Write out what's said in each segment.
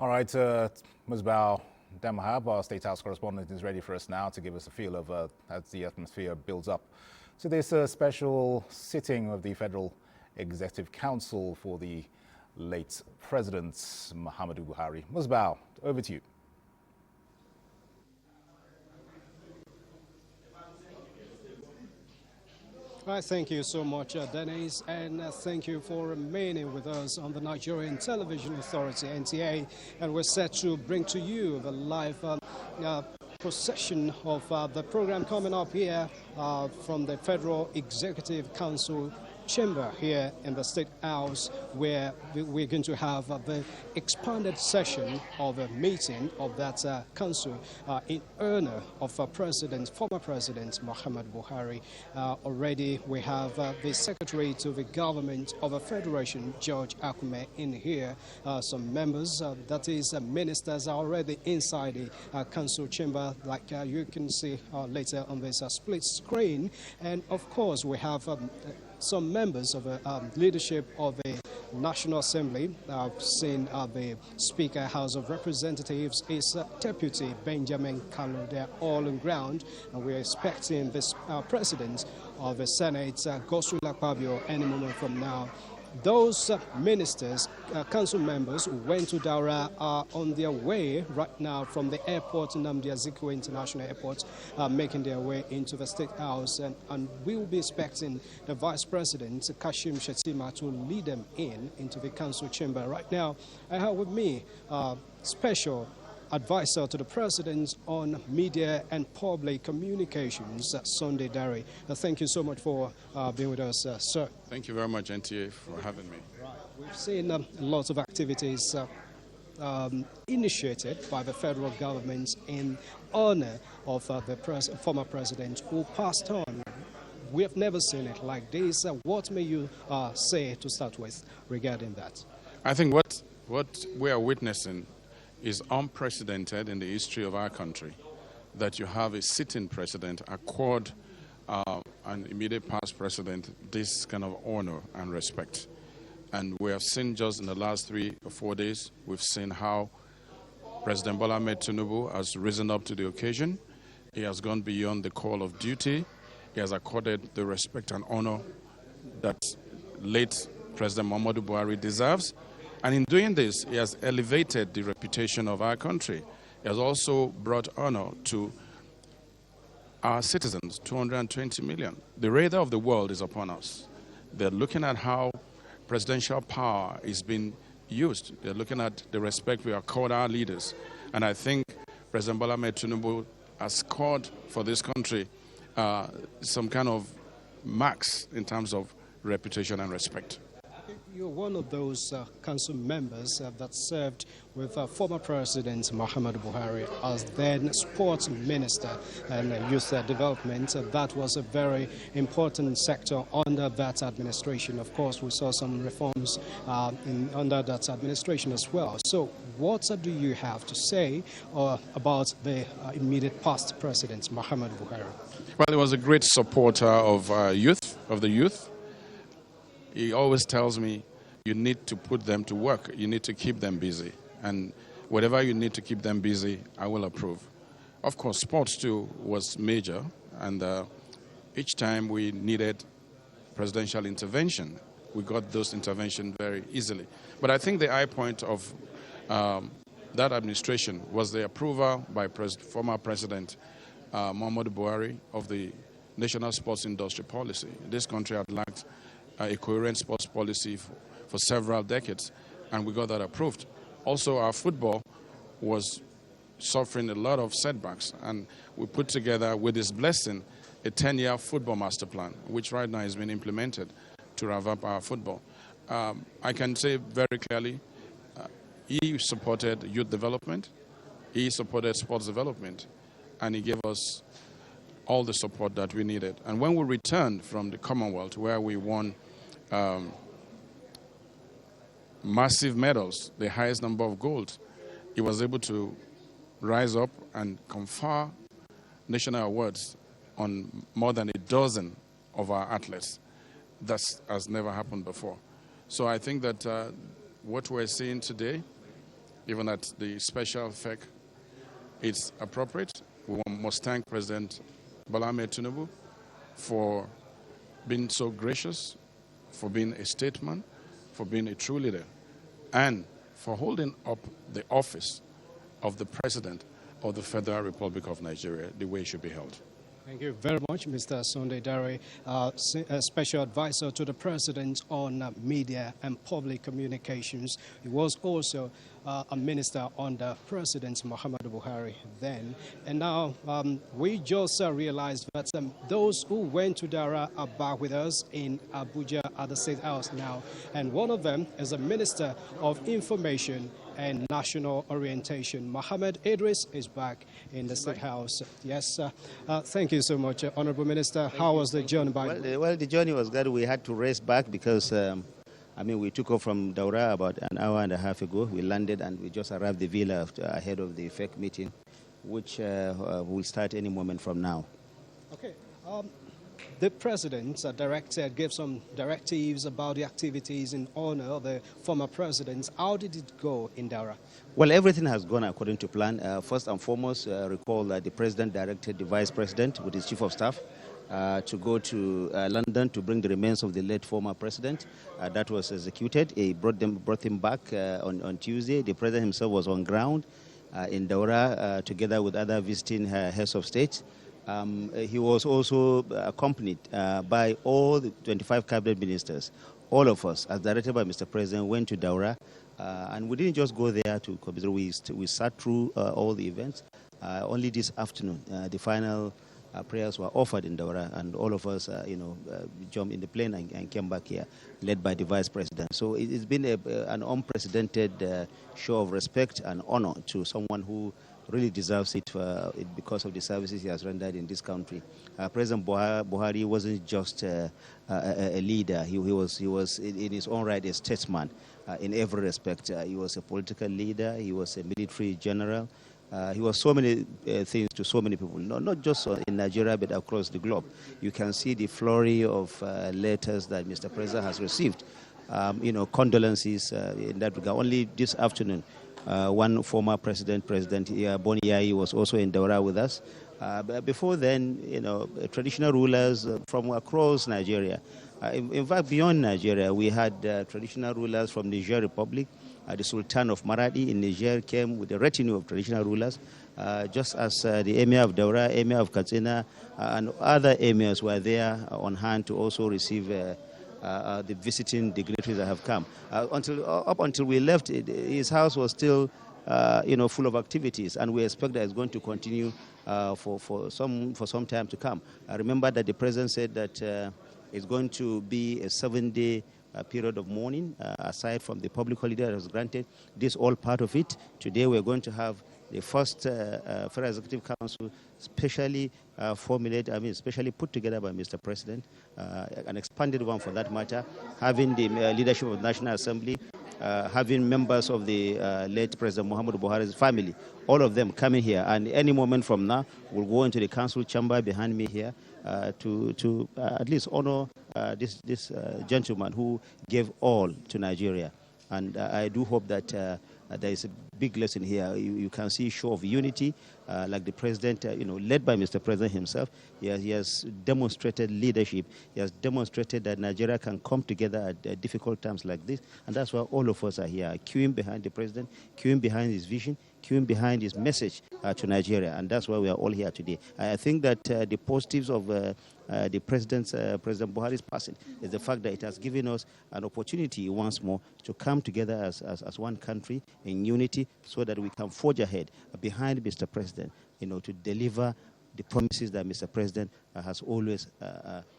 All right, Muzaffar, al-Zamahab, our State House correspondent, is ready for us now to give us a feel of as the atmosphere builds up to this special sitting of the Federal Executive Council for the late President Muhammadu Buhari. Muzaffar, over to you. Thank you so much, Dennis, and thank you for remaining with us on the Nigerian Television Authority, NTA, and we're set to bring to you the live procession of the program coming up here from the Federal Executive Council chamber here in the State House, where we're going to have the expanded session of a meeting of that council in honor of former President Muhammadu Buhari. Already we have the Secretary to the Government of the Federation, George Akume, in here. Some members, that is ministers, are already inside the council chamber, like you can see later on this split screen. And of course we have some members of the leadership of the National Assembly. I've seen the Speaker, House of Representatives, is Deputy Benjamin Kalu. They're all on ground, and we're expecting this President of the Senate, Godswill Akpabio, any moment from now. Those ministers, council members who went to Daura are on their way right now from the airport, Nnamdi Azikiwe International Airport, making their way into the State House. And we will be expecting the Vice President Kashim Shettima to lead them into the council chamber. Right now, I have with me special advisor to the President on media and public communications, Sunday Dare. Thank you so much for being with us, sir. Thank you very much, NTA, for having me. Right. We've seen lots of activities initiated by the federal government in honor of the former president who passed on. We have never seen it like this. What may you say to start with regarding that? I think what we are witnessing is unprecedented in the history of our country, that you have a sitting president accord an immediate past president this kind of honor and respect. And we have seen just in the last 3 or 4 days, we've seen how President Muhammadu has risen up to the occasion. He has gone beyond the call of duty. He has accorded the respect and honor that late President Muhammadu Buhari deserves. And in doing this, he has elevated the reputation of our country. He has also brought honor to our citizens, 220 million. The radar of the world is upon us. They're looking at how presidential power is being used. They're looking at the respect we accord our leaders. And I think President Muhammadu has scored for this country some kind of marks in terms of reputation and respect. You're one of those council members that served with former President Muhammadu Buhari as then Sports Minister and Youth Development. That was a very important sector under that administration. Of course, we saw some reforms under that administration as well. So what do you have to say about the immediate past President Muhammadu Buhari? Well, he was a great supporter of the youth. He always tells me, you need to put them to work. You need to keep them busy. And whatever you need to keep them busy, I will approve. Of course, sports too was major. And each time we needed presidential intervention, we got those interventions very easily. But I think the high point of that administration was the approval by former President Muhammadu Buhari of the National Sports Industry Policy. This country had lacked a coherent sports policy for several decades, and we got that approved. Also, our football was suffering a lot of setbacks, and we put together, with his blessing, a 10-year football master plan, which right now has been implemented to rev up our football. I can say very clearly, he supported youth development, he supported sports development, and he gave us all the support that we needed. And when we returned from the Commonwealth, where we won massive medals, the highest number of gold, he was able to rise up and confer national awards on more than a dozen of our athletes. That has never happened before. So I think that what we're seeing today even at the special FEC, it's appropriate. We must thank President Bola Ahmed Tinubu for being so gracious, for being a statesman, for being a true leader, and for holding up the office of the President of the Federal Republic of Nigeria the way it should be held. Thank you very much, Mr. Sunday Dare, Special Advisor to the President on Media and Public Communications. He was also a minister under President Muhammadu Buhari then. And now we just realized that those who went to Daura are back with us in Abuja at the State House now. And one of them is the Minister of Information and National Orientation. Mohammed Idris is back in the State House. Yes, thank you so much, Honorable Minister. How was the journey back? Well, the journey was good. We had to race back because, we took off from Daura about an hour and a half ago. We landed and we just arrived at the villa ahead of the FEC meeting, which will start any moment from now. Okay. The President gave some directives about the activities in honor of the former presidents. How did it go in Daura? Well, everything has gone according to plan. First and foremost, recall that the President directed the Vice President with his Chief of Staff to go to London to bring the remains of the late former President. That was executed. He brought him back on Tuesday. The President himself was on ground in Daura together with other visiting heads of state. He was also accompanied by all the 25 cabinet ministers. All of us, as directed by Mr. President, went to Daura, and we didn't just go there to commiserate. We sat through all the events. Only this afternoon, the final prayers were offered in Daura, and all of us, jumped in the plane and came back here, led by the Vice President. So it's been an unprecedented show of respect and honor to someone who really deserves it because of the services he has rendered in this country. President Buhari wasn't just a leader. He was in his own right a statesman in every respect. He was a political leader. He was a military general. He was so many things to so many people, not just in Nigeria, but across the globe. You can see the flurry of letters that Mr. President has received, condolences in that regard. Only this afternoon, one former President Boni Yayi, was also in Daura with us. But before then, traditional rulers from across Nigeria. In fact, beyond Nigeria, we had traditional rulers from the Niger Republic. The Sultan of Maradi in Niger came with a retinue of traditional rulers, just as the Emir of Daura, Emir of Katsina, and other emirs were there on hand to also receive the visiting dignitaries that have come. Up until we left, his house was still, full of activities, and we expect that it's going to continue for some time to come. I remember that the President said that it's going to be a 7-day period of mourning, aside from the public holiday that was granted. This is all part of it. Today we're going to have the first Federal Executive Council specially specially put together by Mr. President, an expanded one for that matter, having the leadership of the National Assembly, having members of the late President Muhammadu Buhari's family, all of them coming here. And any moment from now, we'll go into the council chamber behind me here to at least honor this gentleman who gave all to Nigeria. And I do hope that there is a big lesson here. You can see a show of unity, like the President, led by Mr. President himself. He has demonstrated leadership. He has demonstrated that Nigeria can come together at difficult times like this. And that's why all of us are here, queuing behind the President, queuing behind his vision, queuing behind his message to Nigeria. And that's why we are all here today. I think that the positives of the President Buhari's passing is the fact that it has given us an opportunity once more to come together as one country in unity so that we can forge ahead behind Mr. President, to deliver the promises that Mr. President has always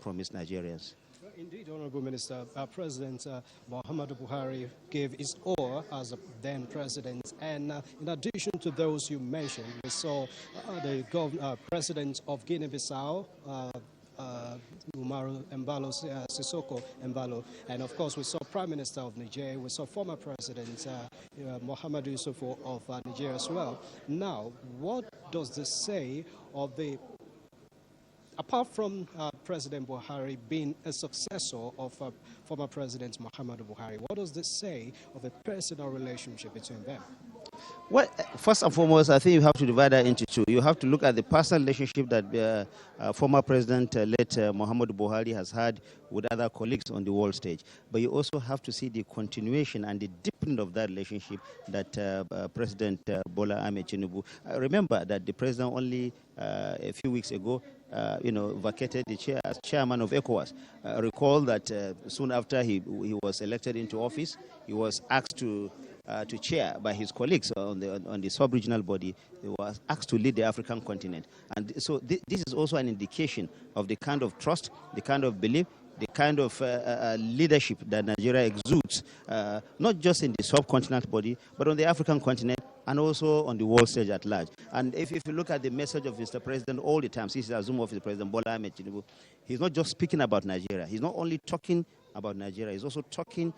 promised Nigerians. Indeed, Honorable Minister, President Muhammadu Buhari gave his all as a then president. And in addition to those you mentioned, we saw the President of Guinea-Bissau, Umaru Embalo, Sissoko Embalo, and of course we saw Prime Minister of Nigeria, we saw former President Muhammadu Yusufu of Nigeria as well. Now, what does this say of apart from President Buhari being a successor of former President Muhammadu Buhari, what does this say of a personal relationship between them? Well, first and foremost, I think you have to divide that into two. You have to look at the personal relationship that former President late Muhammadu Buhari has had with other colleagues on the world stage. But you also have to see the continuation and the deepening of that relationship that President Bola Ahmed Tinubu. Remember that the president only a few weeks ago vacated the chair as chairman of ECOWAS. Recall that soon after he was elected into office, he was asked to chair by his colleagues on the sub-regional body. He was asked to lead the African continent. And so this is also an indication of the kind of trust, the kind of belief, the kind of leadership that Nigeria exudes, not just in the subcontinent body, but on the African continent and also on the world stage at large. And if you look at the message of Mr. President all the time, since he assumed office, President Bola Ahmed Tinubu, he's not just speaking about Nigeria. He's not only talking about Nigeria, he's also talking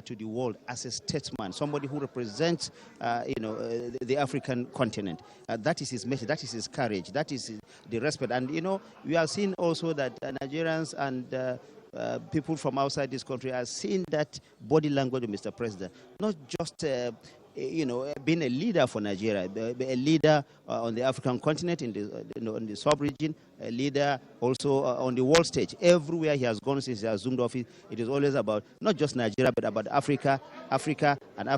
to the world as a statesman, somebody who represents, the African continent. That is his message, that is his courage, that is the respect. And, we have seen also that Nigerians and people from outside this country are seeing that body language of Mr. President, not just being a leader for Nigeria, a leader on the African continent, in the sub-region, a leader also on the world stage. Everywhere he has gone since he assumed office, it is always about not just Nigeria, but about Africa, and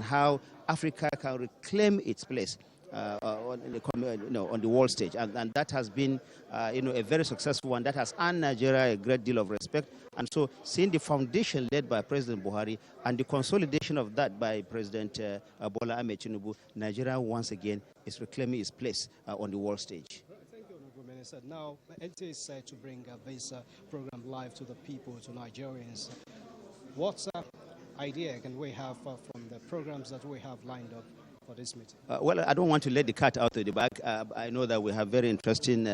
how Africa can reclaim its place on the world stage, and that has been a very successful one. That has earned Nigeria a great deal of respect. And so, seeing the foundation led by President Buhari and the consolidation of that by President Bola Ahmed Tinubu, Nigeria once again is reclaiming its place on the world stage. Thank you, Honorable Minister. Now, it is set to bring this program live to the people, to Nigerians. What idea can we have from the programs that we have lined up for this meeting? Well, I don't want to let the cat out of the bag. I know that we have very interesting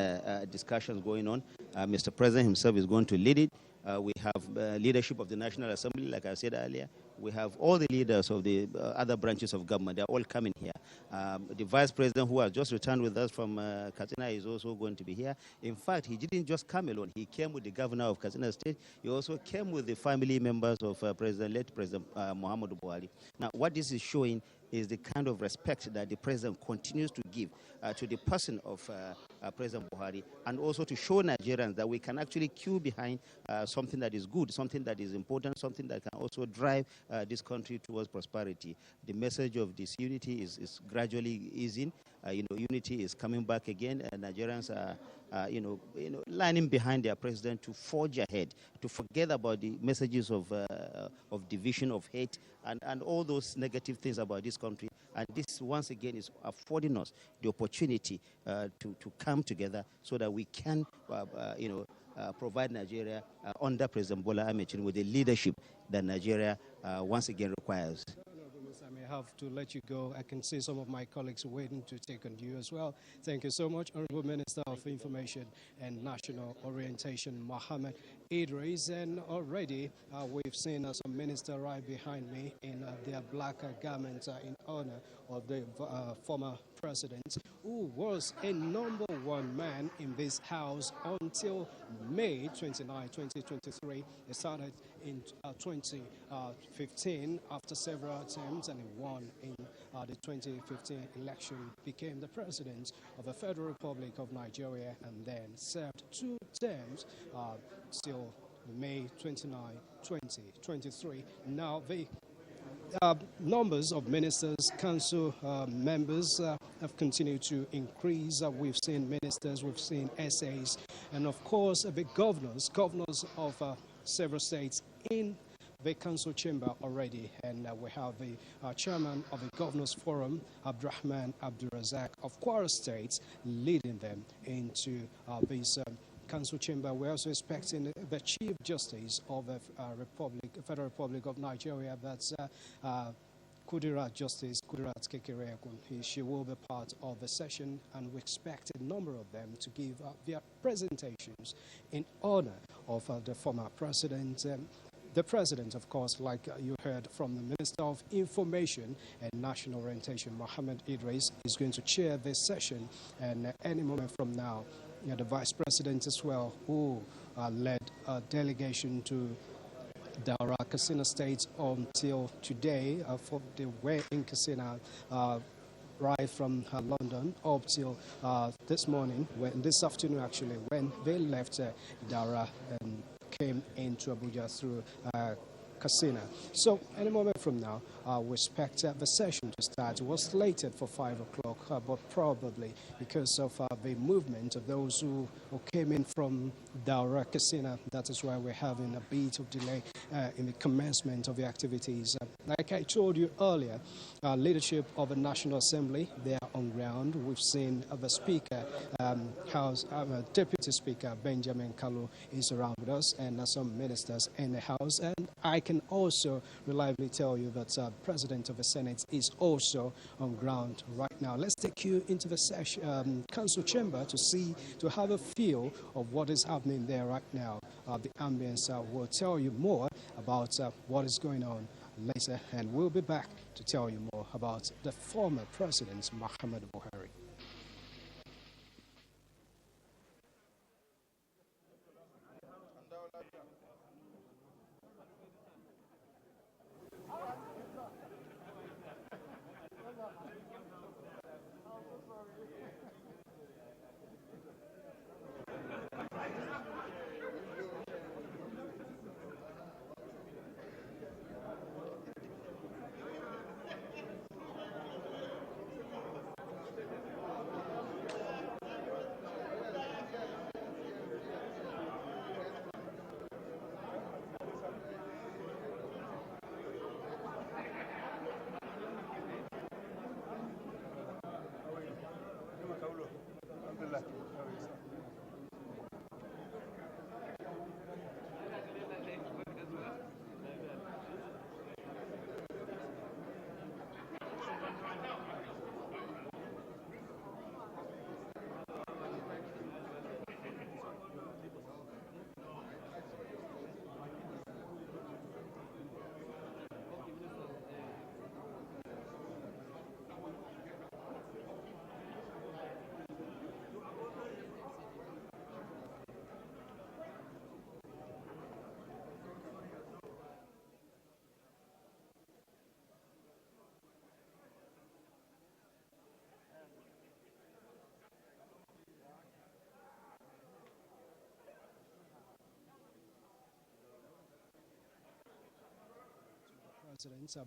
discussions going on. Mr. President himself is going to lead it. We have leadership of the National Assembly, like I said earlier. We have all the leaders of the other branches of government. They're all coming here. The Vice President, who has just returned with us from Katsina, is also going to be here. In fact, he didn't just come alone. He came with the governor of Katsina State. He also came with the family members of late President Muhammadu Buhari. Now, what this is showing is the kind of respect that the president continues to give to the person of President Buhari, and also to show Nigerians that we can actually queue behind something that is good, something that is important, something that can also drive this country towards prosperity. The message of this unity is gradually easing. Unity is coming back again, and Nigerians are lining behind their president to forge ahead, to forget about the messages of division, of hate, and all those negative things about this country. And this, once again, is affording us the opportunity to come together so that we can, provide Nigeria under President Bola Ahmed Tinubu with the leadership that Nigeria once again requires. I may have to let you go. I can see some of my colleagues waiting to take on you as well. Thank you so much, Honorable Minister of Information and National Orientation, Mohammed Idris. And already we've seen some minister right behind me in their black garments in honor of the former president, who was a #1 man in this house until May 29, 2023. It started in 2015 after several attempts, and he won in the 2015 election, became the president of the Federal Republic of Nigeria, and then served 2 terms till May 29, 2023. Now, the numbers of ministers, council members have continued to increase. We've seen ministers, we've seen SAs, and of course the governors of several states in the council chamber already. And we have the chairman of the Governors Forum, Abdurrahman Abdulrazak of Kwara State, leading them into this council chamber. We're also expecting the Chief Justice of the Federal Republic of Nigeria, that's Kudirat Justice Kudirat Kekereekun. She will be part of the session, and we expect a number of them to give their presentations in honor of the former president. The president, of course, like you heard from the Minister of Information and National Orientation, Mohammed Idris, is going to chair this session, and any moment from now, the Vice President as well, who led a delegation to Daura, Katsina State until today. For they were in Katsina right from London up till this morning, this afternoon actually, when they left Daura and came into Abuja through Katsina. So any moment from now, we expect the session to start. It was slated for 5 o'clock, but probably because of the movement of those who came in from Daura, Katsina, that is why we're having a bit of delay in the commencement of the activities. Like I told you earlier, leadership of the National Assembly, they are on ground. We've seen the Speaker, Deputy Speaker Benjamin Kalu is around with us, and some ministers in the House. And I can also reliably tell you that President of the Senate is also on ground right now. Let's take you into the session, council chamber to have a feel of what is happening there right now. The ambience will tell you more about what is going on later, and we'll be back to tell you more about the former President Muhammadu Buhari.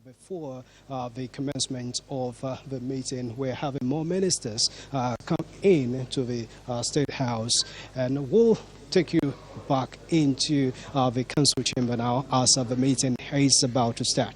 Before the commencement of the meeting, we're having more ministers come in to the State House, and we'll take you back into the council chamber now as the meeting is about to start.